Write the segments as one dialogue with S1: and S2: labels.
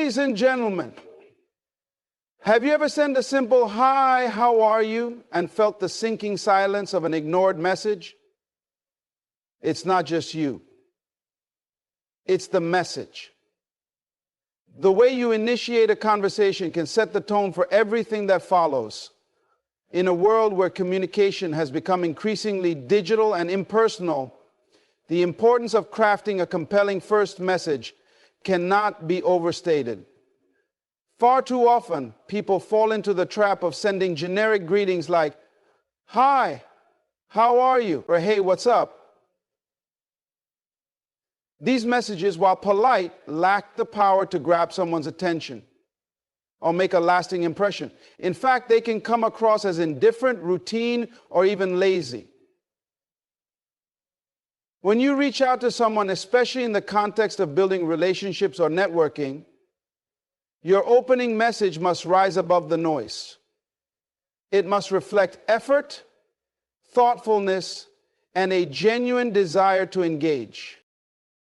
S1: Ladies and gentlemen, have you ever sent a simple "Hi, how are you?" and felt the sinking silence of an ignored message? It's not just you. It's the message. The way you initiate a conversation can set the tone for everything that follows. In a world where communication has become increasingly digital and impersonal, the importance of crafting a compelling first message cannot be overstated. Far too often, people fall into the trap of sending generic greetings like, "Hi, how are you?" or "Hey, what's up?" These messages, while polite, lack the power to grab someone's attention or make a lasting impression. In fact, they can come across as indifferent, routine, or even lazy. When you reach out to someone, especially in the context of building relationships or networking, your opening message must rise above the noise. It must reflect effort, thoughtfulness, and a genuine desire to engage.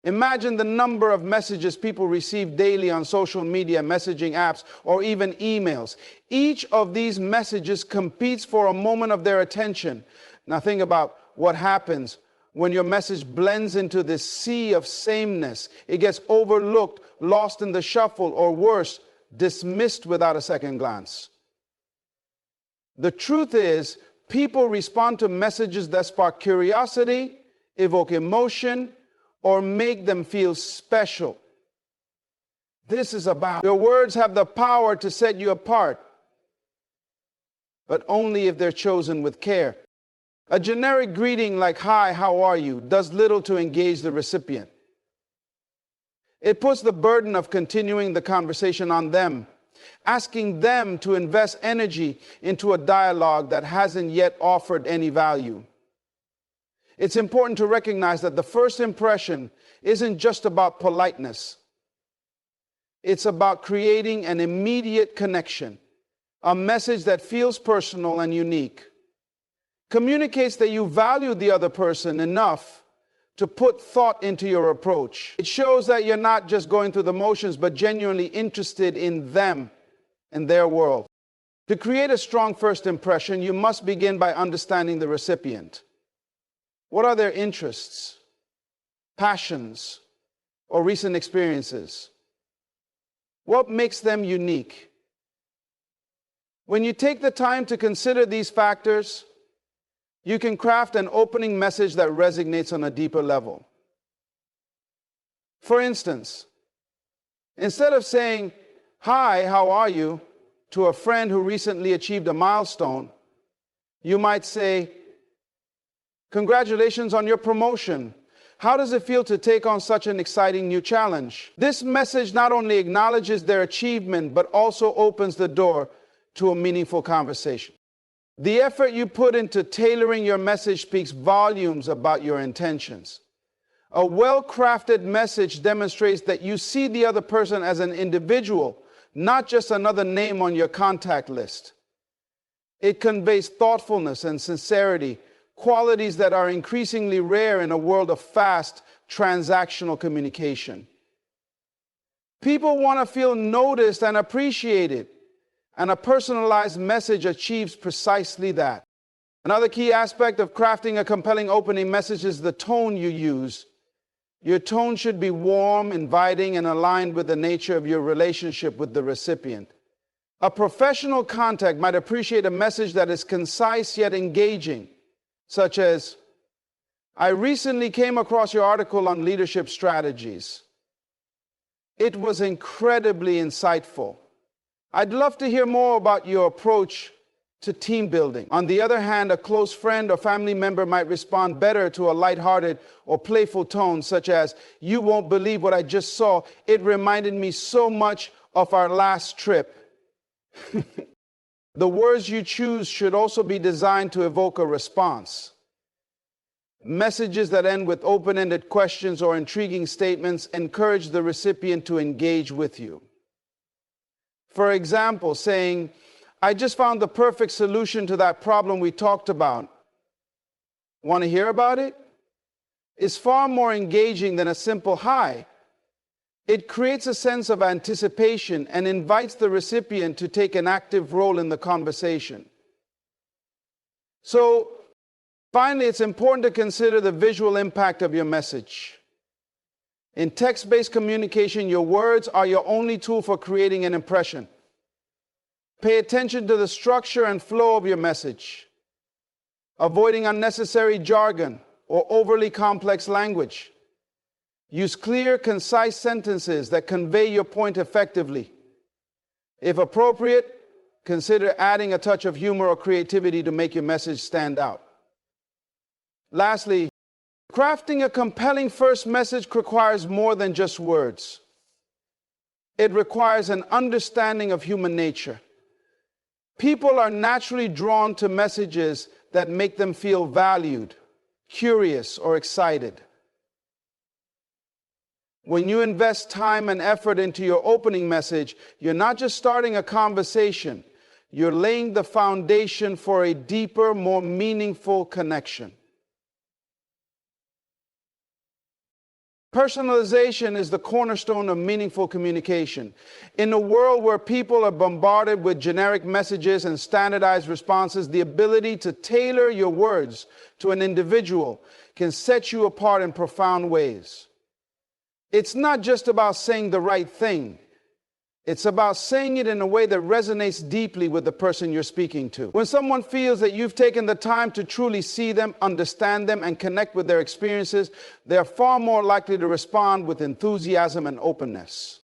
S1: Imagine the number of messages people receive daily on social media, messaging apps, or even emails. Each of these messages competes for a moment of their attention. Now think about what happens when your message blends into this sea of sameness. It gets overlooked, lost in the shuffle, or worse, dismissed without a second glance. The truth is, people respond to messages that spark curiosity, evoke emotion, or make them feel special. This is about your words have the power to set you apart, but only if they're chosen with care. A generic greeting like "Hi, how are you?" does little to engage the recipient. It puts the burden of continuing the conversation on them, asking them to invest energy into a dialogue that hasn't yet offered any value. It's important to recognize that the first impression isn't just about politeness. It's about creating an immediate connection, a message that feels personal and unique, communicates that you value the other person enough to put thought into your approach. It shows that you're not just going through the motions, but genuinely interested in them and their world. To create a strong first impression, you must begin by understanding the recipient. What are their interests, passions, or recent experiences? What makes them unique? When you take the time to consider these factors, you can craft an opening message that resonates on a deeper level. For instance, instead of saying, "Hi, how are you?" to a friend who recently achieved a milestone, you might say, "Congratulations on your promotion. How does it feel to take on such an exciting new challenge?" This message not only acknowledges their achievement, but also opens the door to a meaningful conversation. The effort you put into tailoring your message speaks volumes about your intentions. A well-crafted message demonstrates that you see the other person as an individual, not just another name on your contact list. It conveys thoughtfulness and sincerity, qualities that are increasingly rare in a world of fast, transactional communication. People want to feel noticed and appreciated, and a personalized message achieves precisely that. Another key aspect of crafting a compelling opening message is the tone you use. Your tone should be warm, inviting, and aligned with the nature of your relationship with the recipient. A professional contact might appreciate a message that is concise yet engaging, such as, "I recently came across your article on leadership strategies. It was incredibly insightful. I'd love to hear more about your approach to team building." On the other hand, a close friend or family member might respond better to a lighthearted or playful tone, such as, "You won't believe what I just saw. It reminded me so much of our last trip." The words you choose should also be designed to evoke a response. Messages that end with open-ended questions or intriguing statements encourage the recipient to engage with you. For example, saying, "I just found the perfect solution to that problem we talked about. Want to hear about it?" is far more engaging than a simple "hi." It creates a sense of anticipation and invites the recipient to take an active role in the conversation. So, finally, it's important to consider the visual impact of your message. In text-based communication, your words are your only tool for creating an impression. Pay attention to the structure and flow of your message, avoiding unnecessary jargon or overly complex language. Use clear, concise sentences that convey your point effectively. If appropriate, consider adding a touch of humor or creativity to make your message stand out. Lastly, crafting a compelling first message requires more than just words. It requires an understanding of human nature. People are naturally drawn to messages that make them feel valued, curious, or excited. When you invest time and effort into your opening message, you're not just starting a conversation, you're laying the foundation for a deeper, more meaningful connection. Personalization is the cornerstone of meaningful communication. In a world where people are bombarded with generic messages and standardized responses, the ability to tailor your words to an individual can set you apart in profound ways. It's not just about saying the right thing. It's about saying it in a way that resonates deeply with the person you're speaking to. When someone feels that you've taken the time to truly see them, understand them, and connect with their experiences, they're far more likely to respond with enthusiasm and openness.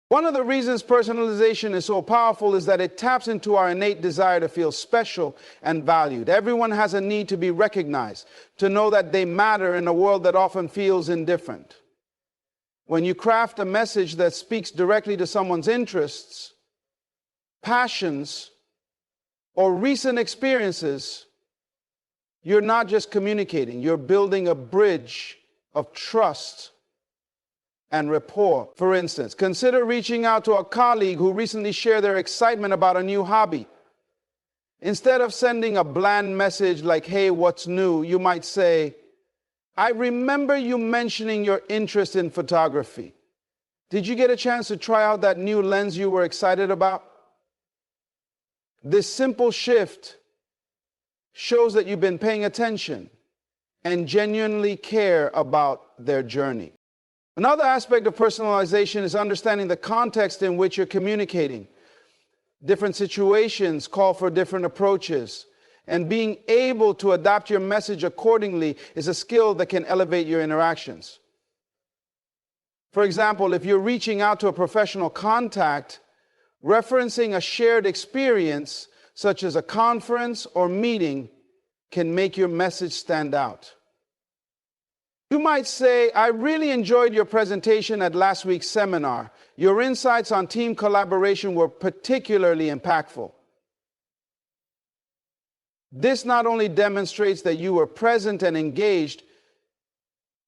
S1: One of the reasons personalization is so powerful is that it taps into our innate desire to feel special and valued. Everyone has a need to be recognized, to know that they matter in a world that often feels indifferent. When you craft a message that speaks directly to someone's interests, passions, or recent experiences, you're not just communicating, you're building a bridge of trust and rapport. For instance, consider reaching out to a colleague who recently shared their excitement about a new hobby. Instead of sending a bland message like, "Hey, what's new?" you might say, "I remember you mentioning your interest in photography. Did you get a chance to try out that new lens you were excited about?" This simple shift shows that you've been paying attention and genuinely care about their journey. Another aspect of personalization is understanding the context in which you're communicating. Different situations call for different approaches. And being able to adapt your message accordingly is a skill that can elevate your interactions. For example, if you're reaching out to a professional contact, referencing a shared experience, such as a conference or meeting, can make your message stand out. You might say, "I really enjoyed your presentation at last week's seminar. Your insights on team collaboration were particularly impactful." This not only demonstrates that you were present and engaged,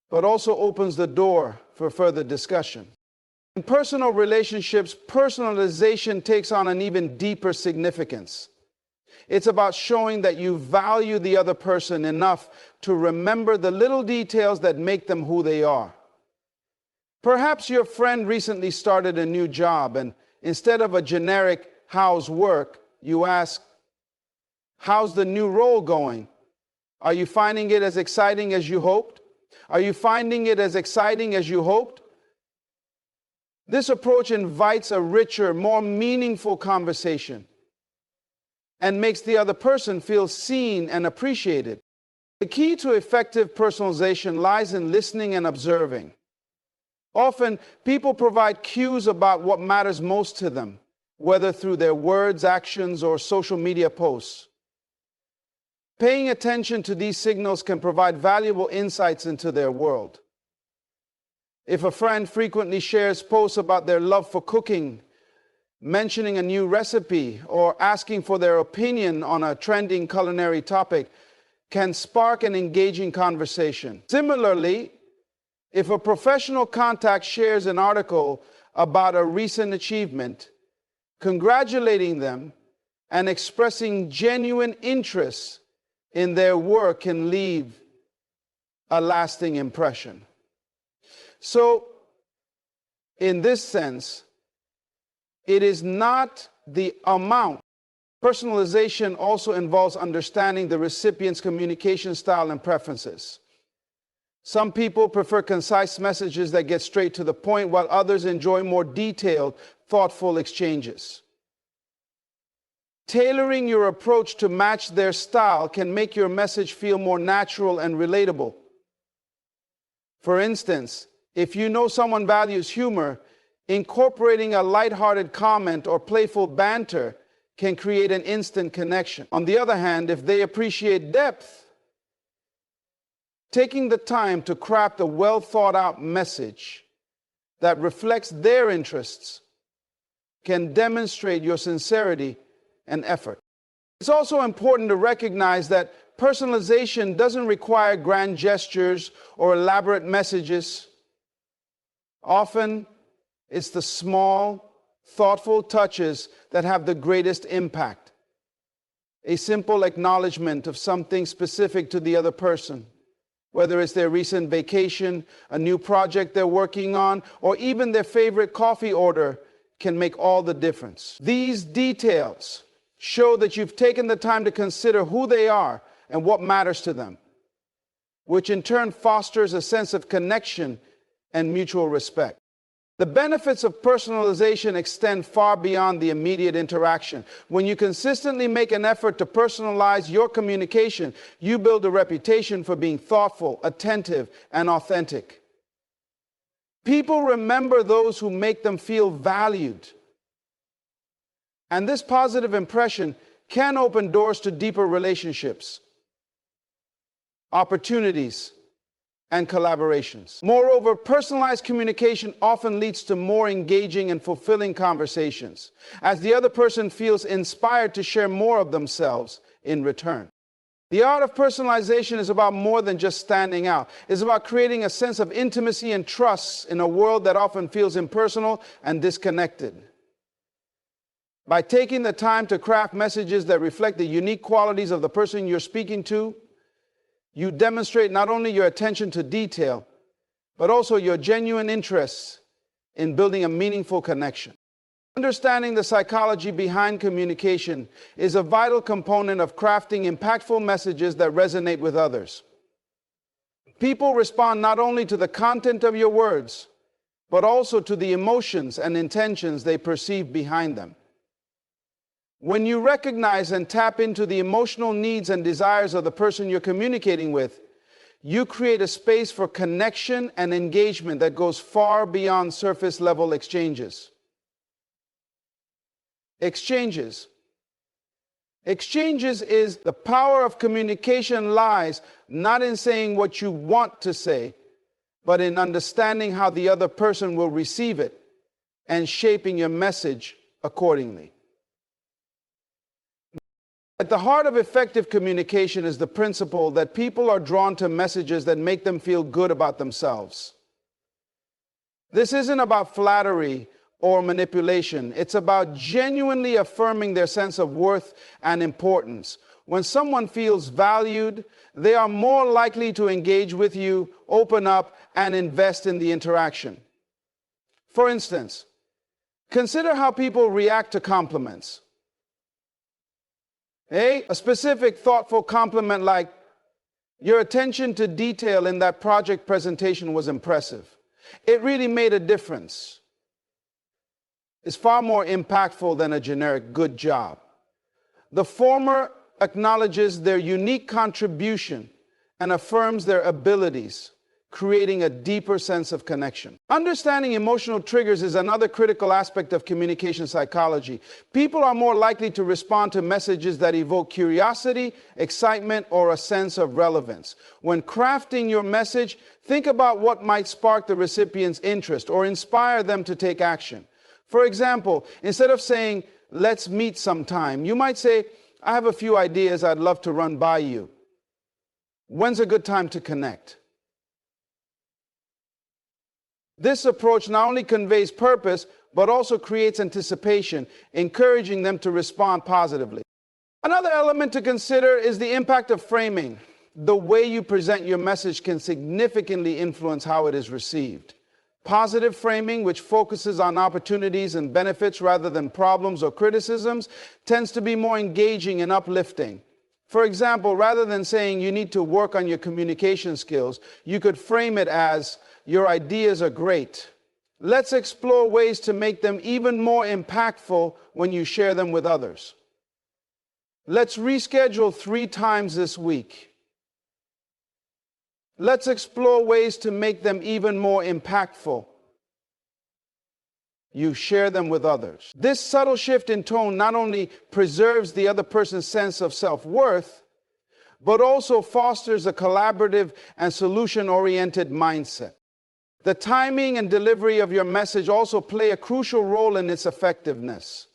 S1: but also opens the door for further discussion. In personal relationships, personalization takes on an even deeper significance. It's about showing that you value the other person enough to remember the little details that make them who they are. Perhaps your friend recently started a new job, and instead of a generic "how's work," you ask, "How's the new role going? Are you finding it as exciting as you hoped? Are you finding it as exciting as you hoped?" This approach invites a richer, more meaningful conversation and makes the other person feel seen and appreciated. The key to effective personalization lies in listening and observing. Often, people provide cues about what matters most to them, whether through their words, actions, or social media posts. Paying attention to these signals can provide valuable insights into their world. If a friend frequently shares posts about their love for cooking, mentioning a new recipe, or asking for their opinion on a trending culinary topic, can spark an engaging conversation. Similarly, if a professional contact shares an article about a recent achievement, congratulating them and expressing genuine interest in their work can leave a lasting impression. So, In this sense, it is not the amount. Personalization also involves understanding the recipient's communication style and preferences. Some people prefer concise messages that get straight to the point, while others enjoy more detailed, thoughtful exchanges. Tailoring your approach to match their style can make your message feel more natural and relatable. For instance, if you know someone values humor, incorporating a lighthearted comment or playful banter can create an instant connection. On the other hand, if they appreciate depth, taking the time to craft a well-thought-out message that reflects their interests can demonstrate your sincerity and effort. It's also important to recognize that personalization doesn't require grand gestures or elaborate messages. Often, it's the small, thoughtful touches that have the greatest impact. A simple acknowledgement of something specific to the other person, whether it's their recent vacation, a new project they're working on, or even their favorite coffee order, can make all the difference. These details show that you've taken the time to consider who they are and what matters to them, which in turn fosters a sense of connection and mutual respect. The benefits of personalization extend far beyond the immediate interaction. When you consistently make an effort to personalize your communication, you build a reputation for being thoughtful, attentive, and authentic. People remember those who make them feel valued. And this positive impression can open doors to deeper relationships, opportunities, and collaborations. Moreover, personalized communication often leads to more engaging and fulfilling conversations, as the other person feels inspired to share more of themselves in return. The art of personalization is about more than just standing out. It's about creating a sense of intimacy and trust in a world that often feels impersonal and disconnected. By taking the time to craft messages that reflect the unique qualities of the person you're speaking to, you demonstrate not only your attention to detail, but also your genuine interest in building a meaningful connection. Understanding the psychology behind communication is a vital component of crafting impactful messages that resonate with others. People respond not only to the content of your words, but also to the emotions and intentions they perceive behind them. When you recognize and tap into the emotional needs and desires of the person you're communicating with, you create a space for connection and engagement that goes far beyond surface level exchanges. Exchanges is the power of communication lies not in saying what you want to say, but in understanding how the other person will receive it and shaping your message accordingly. At the heart of effective communication is the principle that people are drawn to messages that make them feel good about themselves. This isn't about flattery or manipulation. It's about genuinely affirming their sense of worth and importance. When someone feels valued, they are more likely to engage with you, open up, and invest in the interaction. For instance, consider how people react to compliments. A specific, thoughtful compliment like, "Your attention to detail in that project presentation was impressive. It really made a difference," is far more impactful than a generic "good job." The former acknowledges their unique contribution and affirms their abilities, creating a deeper sense of connection. Understanding emotional triggers is another critical aspect of communication psychology. People are more likely to respond to messages that evoke curiosity, excitement, or a sense of relevance. When crafting your message, think about what might spark the recipient's interest or inspire them to take action. For example, instead of saying, "Let's meet sometime," you might say, "I have a few ideas I'd love to run by you. When's a good time to connect?" This approach not only conveys purpose, but also creates anticipation, encouraging them to respond positively. Another element to consider is the impact of framing. The way you present your message can significantly influence how it is received. Positive framing, which focuses on opportunities and benefits rather than problems or criticisms, tends to be more engaging and uplifting. For example, rather than saying you need to work on your communication skills, you could frame it as, your ideas are great. Let's explore ways to make them even more impactful when you share them with others. Let's reschedule 3 times this week. Let's explore ways to make them even more impactful. You share them with others. This subtle shift in tone not only preserves the other person's sense of self-worth, but also fosters a collaborative and solution-oriented mindset. The timing and delivery of your message also play a crucial role in its effectiveness.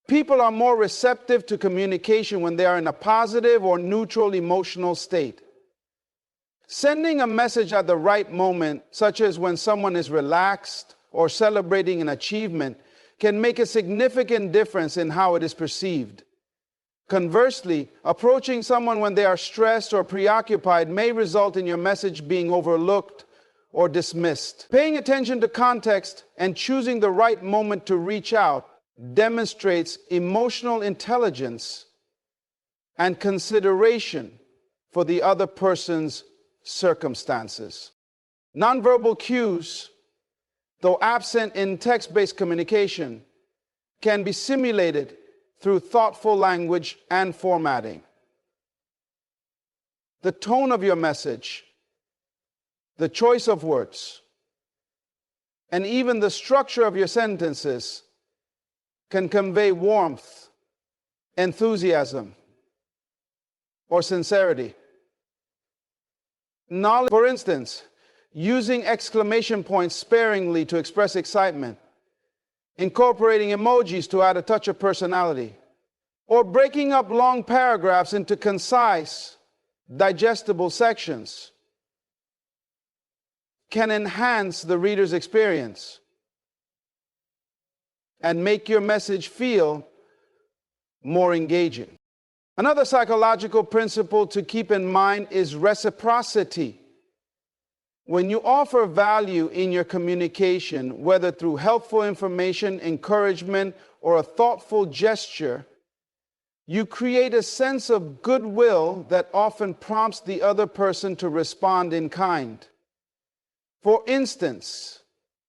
S1: People are more receptive to communication when they are in a positive or neutral emotional state. Sending a message at the right moment, such as when someone is relaxed or celebrating an achievement, can make a significant difference in how it is perceived. Conversely, approaching someone when they are stressed or preoccupied may result in your message being overlooked or dismissed. Paying attention to context and choosing the right moment to reach out demonstrates emotional intelligence and consideration for the other person's circumstances. Nonverbal cues, though absent in text-based communication, can be simulated through thoughtful language and formatting. The tone of your message, the choice of words, and even the structure of your sentences can convey warmth, enthusiasm, or sincerity. Knowledge, for instance, using exclamation points sparingly to express excitement, incorporating emojis to add a touch of personality, or breaking up long paragraphs into concise, digestible sections can enhance the reader's experience and make your message feel more engaging. Another psychological principle to keep in mind is reciprocity. When you offer value in your communication, whether through helpful information, encouragement, or a thoughtful gesture, you create a sense of goodwill that often prompts the other person to respond in kind. For instance,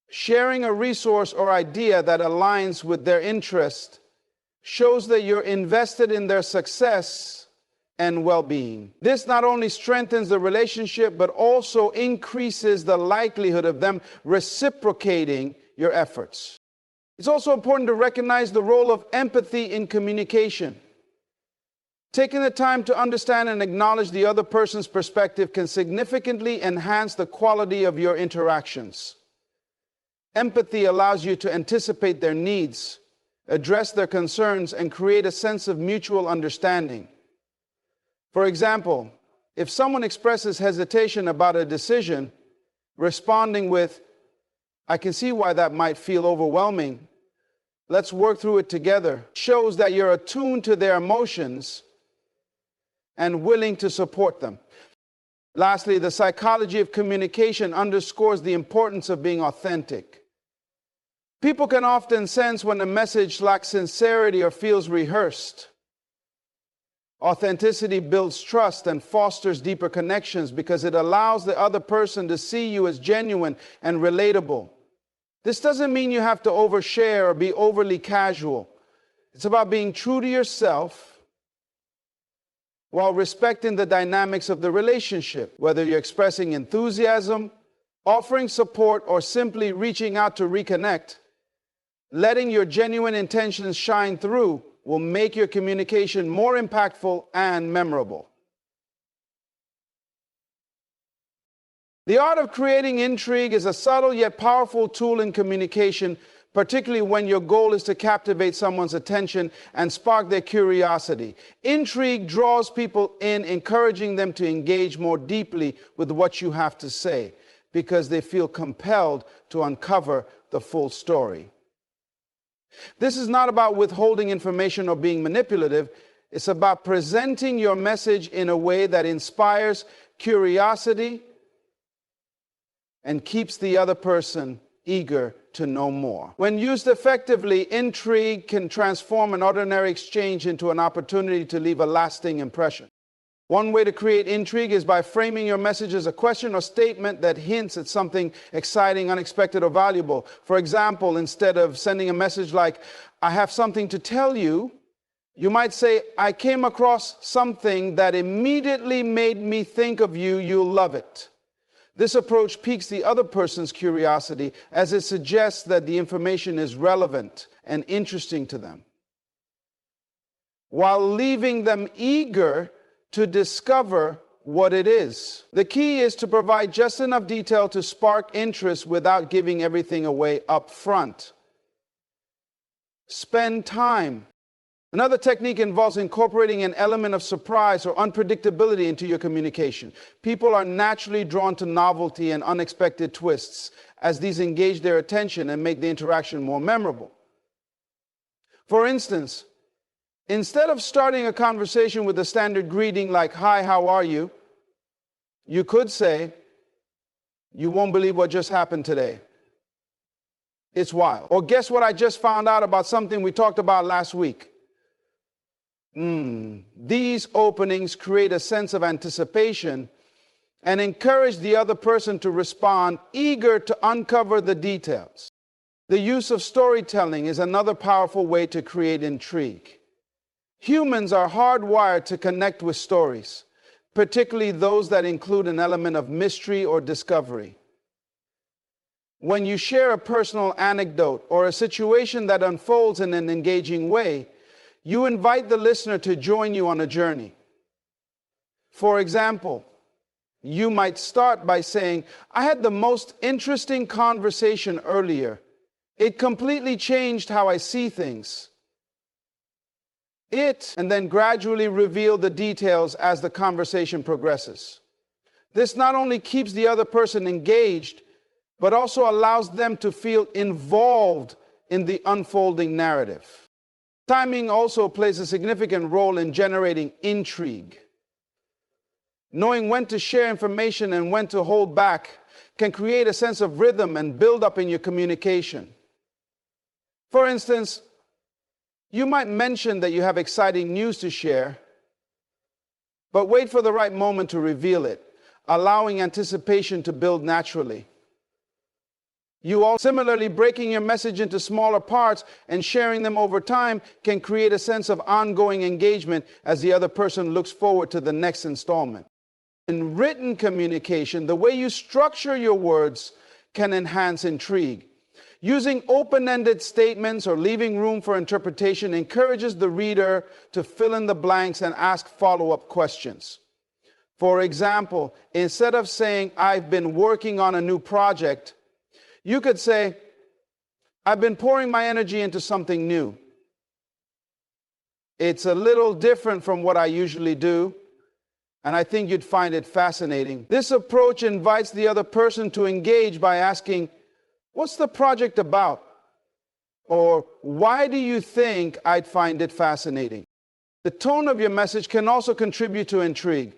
S1: sharing a resource or idea that aligns with their interest shows that you're invested in their success and well-being. This not only strengthens the relationship, but also increases the likelihood of them reciprocating your efforts. It's also important to recognize the role of empathy in communication. Taking the time to understand and acknowledge the other person's perspective can significantly enhance the quality of your interactions. Empathy allows you to anticipate their needs, address their concerns, and create a sense of mutual understanding. For example, if someone expresses hesitation about a decision, responding with, "I can see why that might feel overwhelming. Let's work through it together," shows that you're attuned to their emotions and willing to support them. Lastly, the psychology of communication underscores the importance of being authentic. People can often sense when a message lacks sincerity or feels rehearsed. Authenticity builds trust and fosters deeper connections because it allows the other person to see you as genuine and relatable. This doesn't mean you have to overshare or be overly casual. It's about being true to yourself while respecting the dynamics of the relationship, whether you're expressing enthusiasm, offering support, or simply reaching out to reconnect. Letting your genuine intentions shine through will make your communication more impactful and memorable. The art of creating intrigue is a subtle yet powerful tool in communication, particularly when your goal is to captivate someone's attention and spark their curiosity. Intrigue draws people in, encouraging them to engage more deeply with what you have to say, because they feel compelled to uncover the full story. This is not about withholding information or being manipulative. It's about presenting your message in a way that inspires curiosity and keeps the other person eager to know more. When used effectively, intrigue can transform an ordinary exchange into an opportunity to leave a lasting impression. One way to create intrigue is by framing your message as a question or statement that hints at something exciting, unexpected, or valuable. For example, instead of sending a message like, "I have something to tell you," you might say, "I came across something that immediately made me think of you. You'll love it." This approach piques the other person's curiosity as it suggests that the information is relevant and interesting to them, while leaving them eager to discover what it is. The key is to provide just enough detail to spark interest without giving everything away up front. Spend time. Another technique involves incorporating an element of surprise or unpredictability into your communication. People are naturally drawn to novelty and unexpected twists, as these engage their attention and make the interaction more memorable. For instance, instead of starting a conversation with a standard greeting like, "Hi, how are you?" you could say, "You won't believe what just happened today. It's wild." Or, "Guess what I just found out about something we talked about last week." These openings create a sense of anticipation and encourage the other person to respond, eager to uncover the details. The use of storytelling is another powerful way to create intrigue. Humans are hardwired to connect with stories, particularly those that include an element of mystery or discovery. When you share a personal anecdote or a situation that unfolds in an engaging way, you invite the listener to join you on a journey. For example, you might start by saying, "I had the most interesting conversation earlier. It completely changed how I see things." And then gradually reveal the details as the conversation progresses. This not only keeps the other person engaged, but also allows them to feel involved in the unfolding narrative. Timing also plays a significant role in generating intrigue. Knowing when to share information and when to hold back can create a sense of rhythm and build up in your communication. For instance, you might mention that you have exciting news to share, but wait for the right moment to reveal it, allowing anticipation to build naturally. Similarly, breaking your message into smaller parts and sharing them over time can create a sense of ongoing engagement as the other person looks forward to the next installment. In written communication, the way you structure your words can enhance intrigue. Using open-ended statements or leaving room for interpretation encourages the reader to fill in the blanks and ask follow-up questions. For example, instead of saying, "I've been working on a new project," you could say, "I've been pouring my energy into something new. It's a little different from what I usually do, and I think you'd find it fascinating." This approach invites the other person to engage by asking, "What's the project about?" Or, "Why do you think I'd find it fascinating?" The tone of your message can also contribute to intrigue.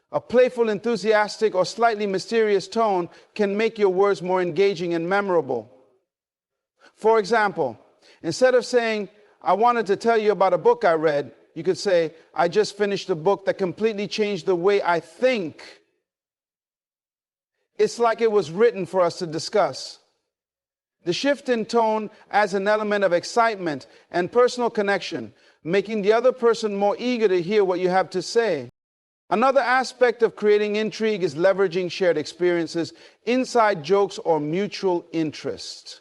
S1: A playful, enthusiastic, or slightly mysterious tone can make your words more engaging and memorable. For example, instead of saying, "I wanted to tell you about a book I read," you could say, "I just finished a book that completely changed the way I think. It's like it was written for us to discuss." The shift in tone adds an element of excitement and personal connection, making the other person more eager to hear what you have to say. Another aspect of creating intrigue is leveraging shared experiences, inside jokes, or mutual interest.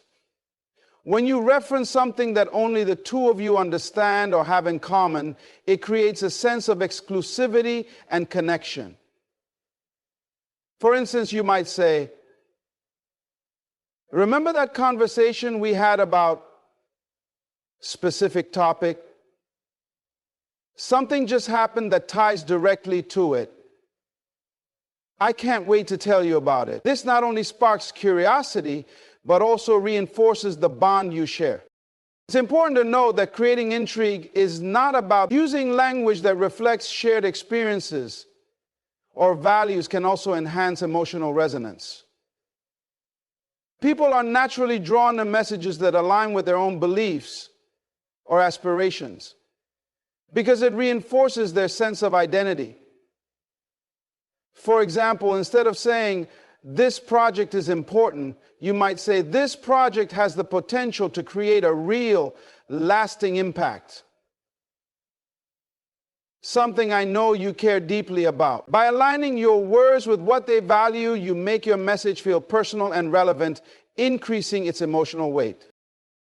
S1: When you reference something that only the two of you understand or have in common, it creates a sense of exclusivity and connection. For instance, you might say, "Remember that conversation we had about specific topic? Something just happened that ties directly to it. I can't wait to tell you about it." This not only sparks curiosity, but also reinforces the bond you share. It's important to note that creating intrigue is not about using language that reflects shared experiences or values can also enhance emotional resonance. People are naturally drawn to messages that align with their own beliefs or aspirations because it reinforces their sense of identity. For example, instead of saying, "This project is important," you might say, "This project has the potential to create a real, lasting impact. Something I know you care deeply about." By aligning your words with what they value, you make your message feel personal and relevant, increasing its emotional weight.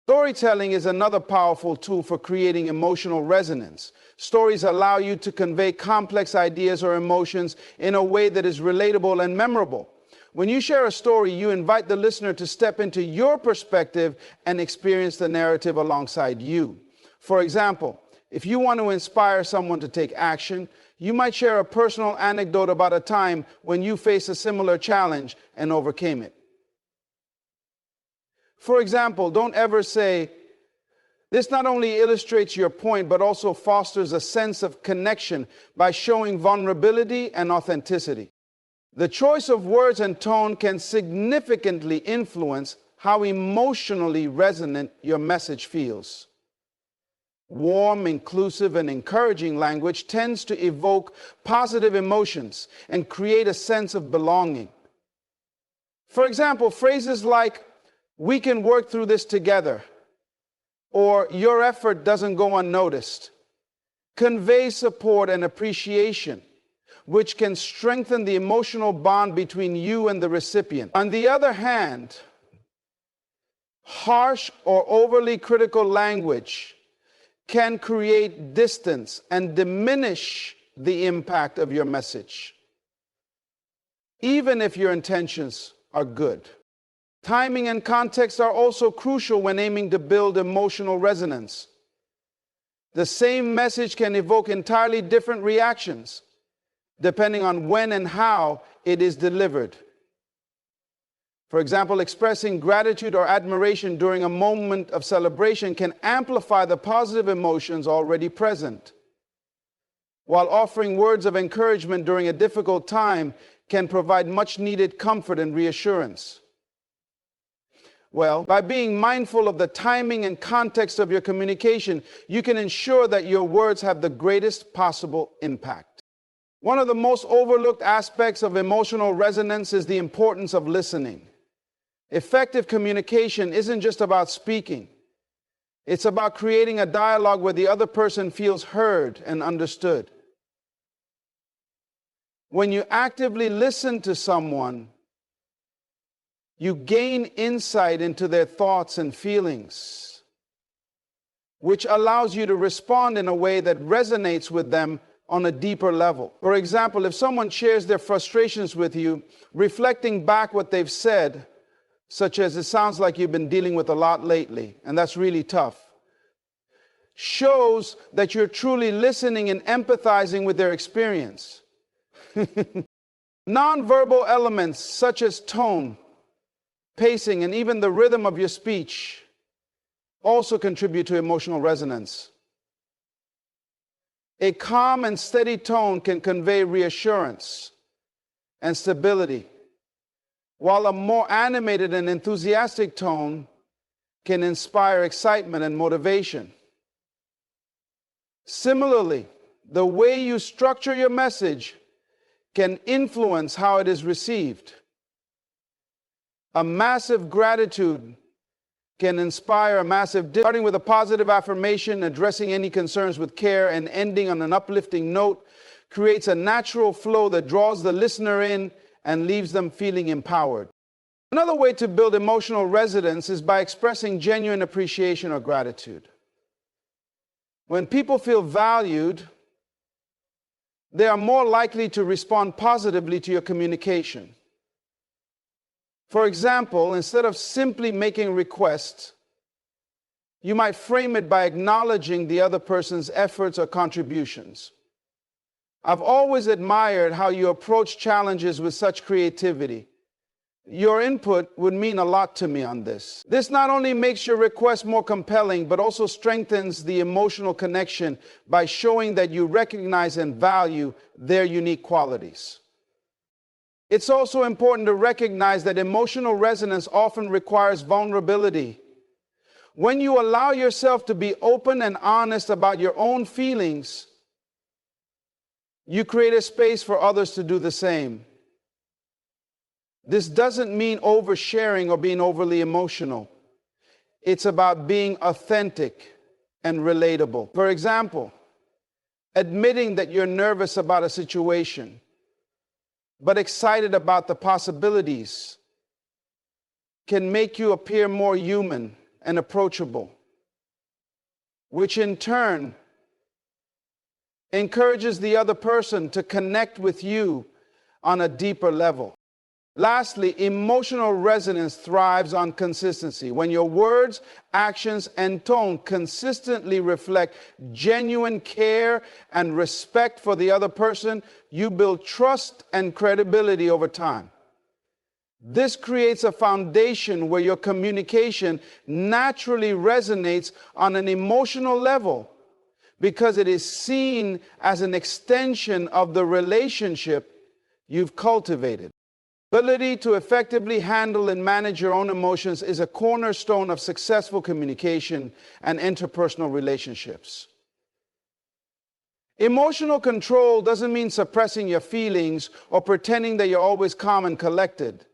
S1: Storytelling is another powerful tool for creating emotional resonance. Stories allow you to convey complex ideas or emotions in a way that is relatable and memorable. When you share a story, you invite the listener to step into your perspective and experience the narrative alongside you. For example, if you want to inspire someone to take action, you might share a personal anecdote about a time when you faced a similar challenge and overcame it. For example, don't ever say, "This not only illustrates your point, but also fosters a sense of connection by showing vulnerability and authenticity." The choice of words and tone can significantly influence how emotionally resonant your message feels. Warm, inclusive, and encouraging language tends to evoke positive emotions and create a sense of belonging. For example, phrases like, "We can work through this together," or "Your effort doesn't go unnoticed," convey support and appreciation, which can strengthen the emotional bond between you and the recipient. On the other hand, harsh or overly critical language can create distance and diminish the impact of your message, even if your intentions are good. Timing and context are also crucial when aiming to build emotional resonance. The same message can evoke entirely different reactions, depending on when and how it is delivered. For example, expressing gratitude or admiration during a moment of celebration can amplify the positive emotions already present, while offering words of encouragement during a difficult time can provide much-needed comfort and reassurance. Well, by being mindful of the timing and context of your communication, you can ensure that your words have the greatest possible impact. One of the most overlooked aspects of emotional resonance is the importance of listening. Effective communication isn't just about speaking. It's about creating a dialogue where the other person feels heard and understood. When you actively listen to someone, you gain insight into their thoughts and feelings, which allows you to respond in a way that resonates with them on a deeper level. For example, if someone shares their frustrations with you, reflecting back what they've said, such as, "It sounds like you've been dealing with a lot lately, and that's really tough," shows that you're truly listening and empathizing with their experience. Nonverbal elements such as tone, pacing, and even the rhythm of your speech also contribute to emotional resonance. A calm and steady tone can convey reassurance and stability, while a more animated and enthusiastic tone can inspire excitement and motivation. Similarly, the way you structure your message can influence how it is received. A massive gratitude can inspire a massive, starting with a positive affirmation, addressing any concerns with care, and ending on an uplifting note, creates a natural flow that draws the listener in and leaves them feeling empowered. Another way to build emotional resonance is by expressing genuine appreciation or gratitude. When people feel valued, they are more likely to respond positively to your communication. For example, instead of simply making requests, you might frame it by acknowledging the other person's efforts or contributions. I've always admired how you approach challenges with such creativity. Your input would mean a lot to me on this. This not only makes your request more compelling, but also strengthens the emotional connection by showing that you recognize and value their unique qualities. It's also important to recognize that emotional resonance often requires vulnerability. When you allow yourself to be open and honest about your own feelings, you create a space for others to do the same. This doesn't mean oversharing or being overly emotional. It's about being authentic and relatable. For example, admitting that you're nervous about a situation, but excited about the possibilities, can make you appear more human and approachable, which in turn encourages the other person to connect with you on a deeper level. Lastly, emotional resonance thrives on consistency. When your words, actions, and tone consistently reflect genuine care and respect for the other person, you build trust and credibility over time. This creates a foundation where your communication naturally resonates on an emotional level because it is seen as an extension of the relationship you've cultivated. Ability to effectively handle and manage your own emotions is a cornerstone of successful communication and interpersonal relationships. Emotional control doesn't mean suppressing your feelings or pretending that you're always calm and collected.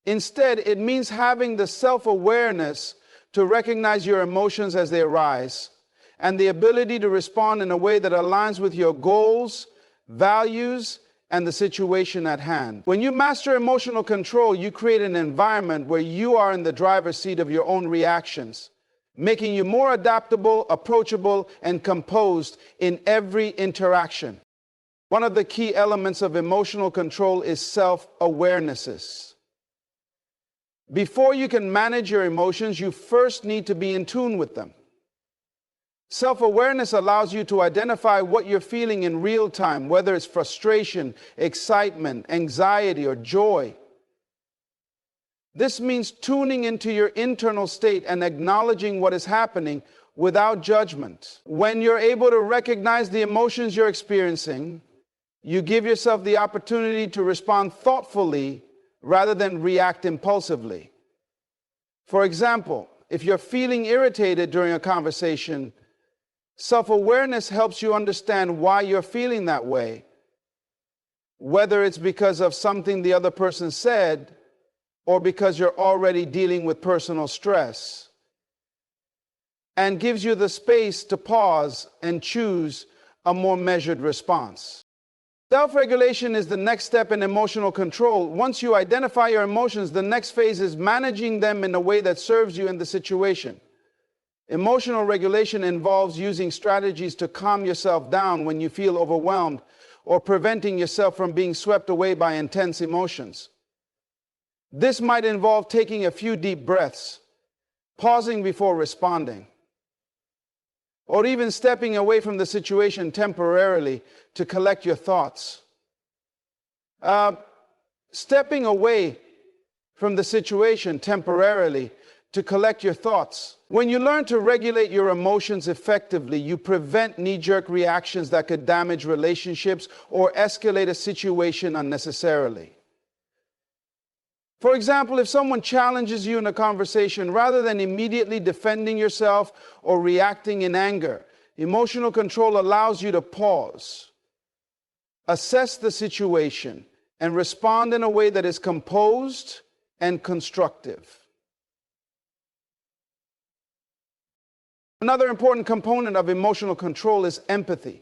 S1: Instead, it means having the self-awareness to recognize your emotions as they arise and the ability to respond in a way that aligns with your goals, values, and the situation at hand. When you master emotional control, you create an environment where you are in the driver's seat of your own reactions, making you more adaptable, approachable, and composed in every interaction. One of the key elements of emotional control is self-awarenesses. Before you can manage your emotions, you first need to be in tune with them. Self-awareness allows you to identify what you're feeling in real time, whether it's frustration, excitement, anxiety, or joy. This means tuning into your internal state and acknowledging what is happening without judgment. When you're able to recognize the emotions you're experiencing, you give yourself the opportunity to respond thoughtfully rather than react impulsively. For example, if you're feeling irritated during a conversation, self-awareness helps you understand why you're feeling that way, whether it's because of something the other person said or because you're already dealing with personal stress, and gives you the space to pause and choose a more measured response. Self-regulation is the next step in emotional control. Once you identify your emotions, the next phase is managing them in a way that serves you in the situation. Emotional regulation involves using strategies to calm yourself down when you feel overwhelmed or preventing yourself from being swept away by intense emotions. This might involve taking a few deep breaths, pausing before responding, or even stepping away from the situation temporarily to collect your thoughts. Stepping away from the situation temporarily to collect your thoughts. When you learn to regulate your emotions effectively, you prevent knee-jerk reactions that could damage relationships or escalate a situation unnecessarily. For example, if someone challenges you in a conversation, rather than immediately defending yourself or reacting in anger, emotional control allows you to pause, assess the situation, and respond in a way that is composed and constructive. Another important component of emotional control is empathy.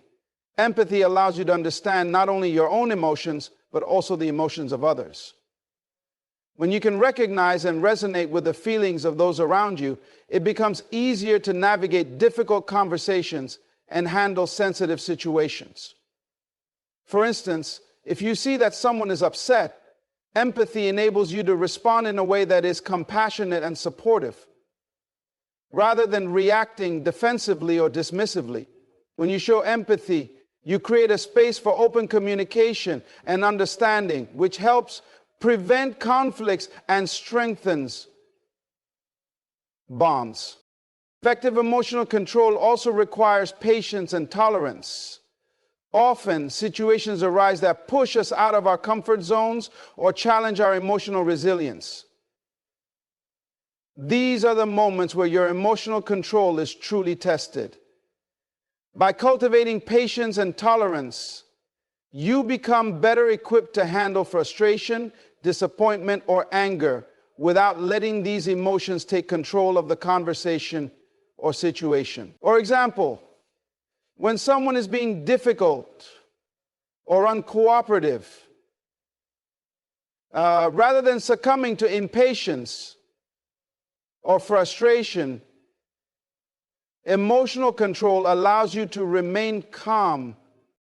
S1: Empathy allows you to understand not only your own emotions, but also the emotions of others. When you can recognize and resonate with the feelings of those around you, it becomes easier to navigate difficult conversations and handle sensitive situations. For instance, if you see that someone is upset, empathy enables you to respond in a way that is compassionate and supportive, rather than reacting defensively or dismissively. When you show empathy, you create a space for open communication and understanding, which helps prevent conflicts and strengthens bonds. Effective emotional control also requires patience and tolerance. Often, situations arise that push us out of our comfort zones or challenge our emotional resilience. These are the moments where your emotional control is truly tested. By cultivating patience and tolerance, you become better equipped to handle frustration, disappointment, or anger without letting these emotions take control of the conversation or situation. For example, when someone is being difficult or uncooperative, rather than succumbing to impatience or frustration, emotional control allows you to remain calm